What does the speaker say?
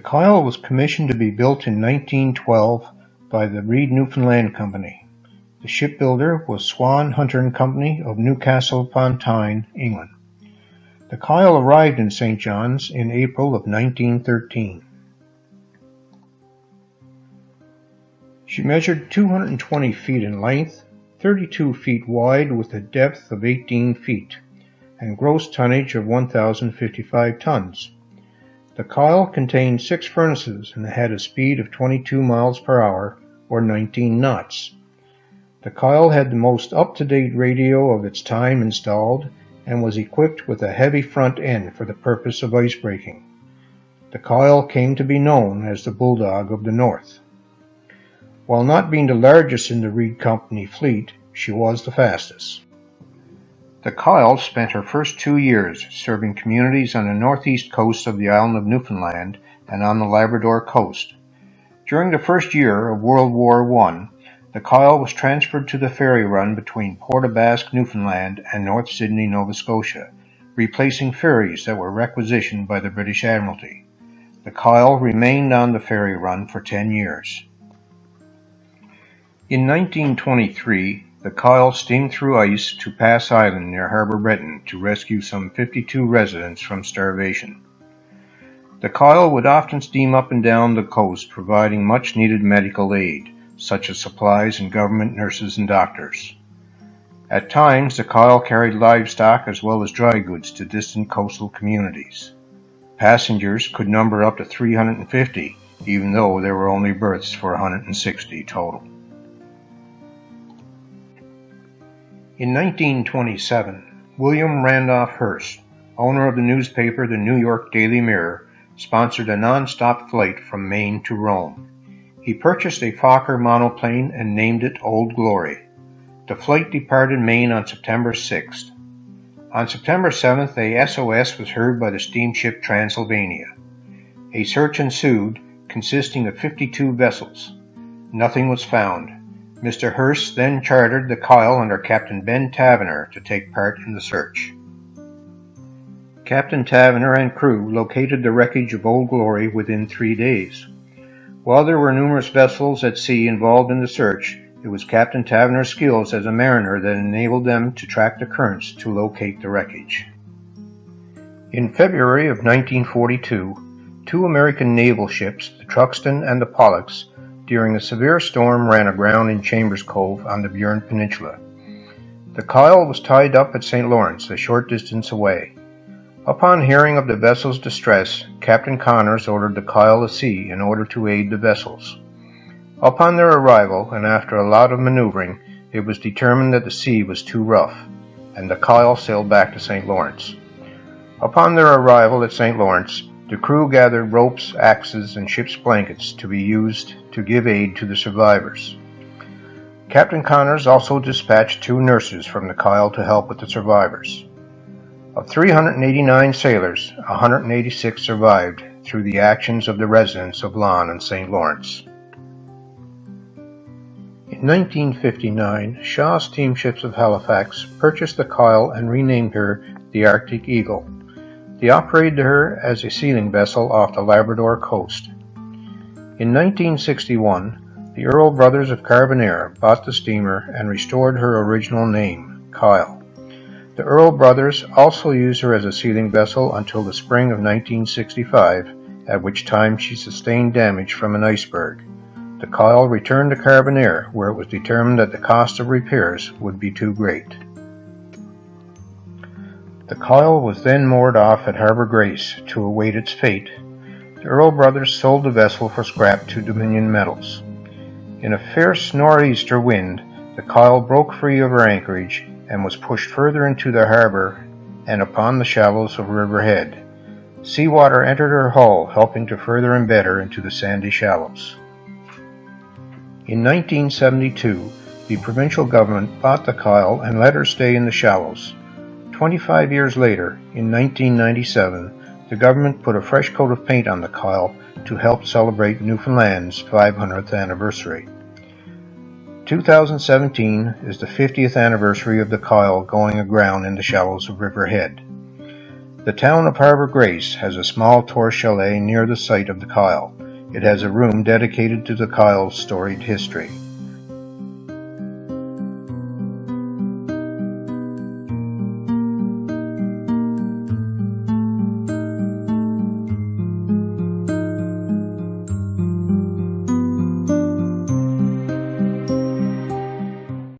Kyle was commissioned to be built in 1912 by the Reed Newfoundland Company. The shipbuilder was Swan Hunter and Company of Newcastle upon Tyne, England. The Kyle arrived in St. John's in April of 1913. She measured 220 feet in length, 32 feet wide with a depth of 18 feet, and gross tonnage of 1,055 tons. The Kyle contained 6 furnaces and had a speed of 22 miles per hour, or 19 knots. The Kyle had the most up-to-date radio of its time installed and was equipped with a heavy front end for the purpose of icebreaking. The Kyle came to be known as the Bulldog of the North. While not being the largest in the Reed Company fleet, she was the fastest. The Kyle spent her first 2 years serving communities on the northeast coast of the island of Newfoundland and on the Labrador coast. During the first year of World War I, the Kyle was transferred to the ferry run between Port aux Basques, Newfoundland and North Sydney, Nova Scotia, replacing ferries that were requisitioned by the British Admiralty. The Kyle remained on the ferry run for 10 years. In 1923, the Kyle steamed through ice to Pass Island near Harbour Grace to rescue some 52 residents from starvation. The Kyle would often steam up and down the coast providing much-needed medical aid, such as supplies and government nurses and doctors. At times, the Kyle carried livestock as well as dry goods to distant coastal communities. Passengers could number up to 350, even though there were only berths for 160 total. In 1927, William Randolph Hearst, owner of the newspaper The New York Daily Mirror, sponsored a non-stop flight from Maine to Rome. He purchased a Fokker monoplane and named it Old Glory. The flight departed Maine on September 6th. On September 7th, a SOS was heard by the steamship Transylvania. A search ensued, consisting of 52 vessels. Nothing was found. Mr. Hearst then chartered the Kyle under Captain Ben Taverner to take part in the search. Captain Taverner and crew located the wreckage of Old Glory within 3 days. While there were numerous vessels at sea involved in the search, it was Captain Taverner's skills as a mariner that enabled them to track the currents to locate the wreckage. In February of 1942, 2 American naval ships, the Truxtun and the Pollux, during a severe storm ran aground in Chambers Cove on the Burin Peninsula. The Kyle was tied up at St. Lawrence, a short distance away. Upon hearing of the vessel's distress, Captain Connors ordered the Kyle to sea in order to aid the vessels. Upon their arrival, and after a lot of maneuvering, it was determined that the sea was too rough, and the Kyle sailed back to St. Lawrence. Upon their arrival at St. Lawrence, the crew gathered ropes, axes, and ship's blankets to be used to give aid to the survivors. Captain Connors also dispatched 2 nurses from the Kyle to help with the survivors. Of 389 sailors, 186 survived through the actions of the residents of Lawn and St. Lawrence. In 1959, Shaw Steamships of Halifax purchased the Kyle and renamed her the Arctic Eagle. They operated her as a sealing vessel off the Labrador coast. In 1961, the Earl brothers of Carbonear bought the steamer and restored her original name, Kyle. The Earl brothers also used her as a sealing vessel until the spring of 1965, at which time she sustained damage from an iceberg. The Kyle returned to Carbonear, where it was determined that the cost of repairs would be too great. The Kyle was then moored off at Harbour Grace to await its fate. The Earl brothers sold the vessel for scrap to Dominion Metals. In a fierce nor'easter wind, the Kyle broke free of her anchorage and was pushed further into the harbor and upon the shallows of Riverhead. Seawater entered her hull, helping to further embed her into the sandy shallows. In 1972, the provincial government bought the Kyle and let her stay in the shallows. 25 years later, in 1997, the government put a fresh coat of paint on the Kyle to help celebrate Newfoundland's 500th anniversary. 2017 is the 50th anniversary of the Kyle going aground in the shallows of Riverhead. The town of Harbour Grace has a small tour chalet near the site of the Kyle. It has a room dedicated to the Kyle's storied history.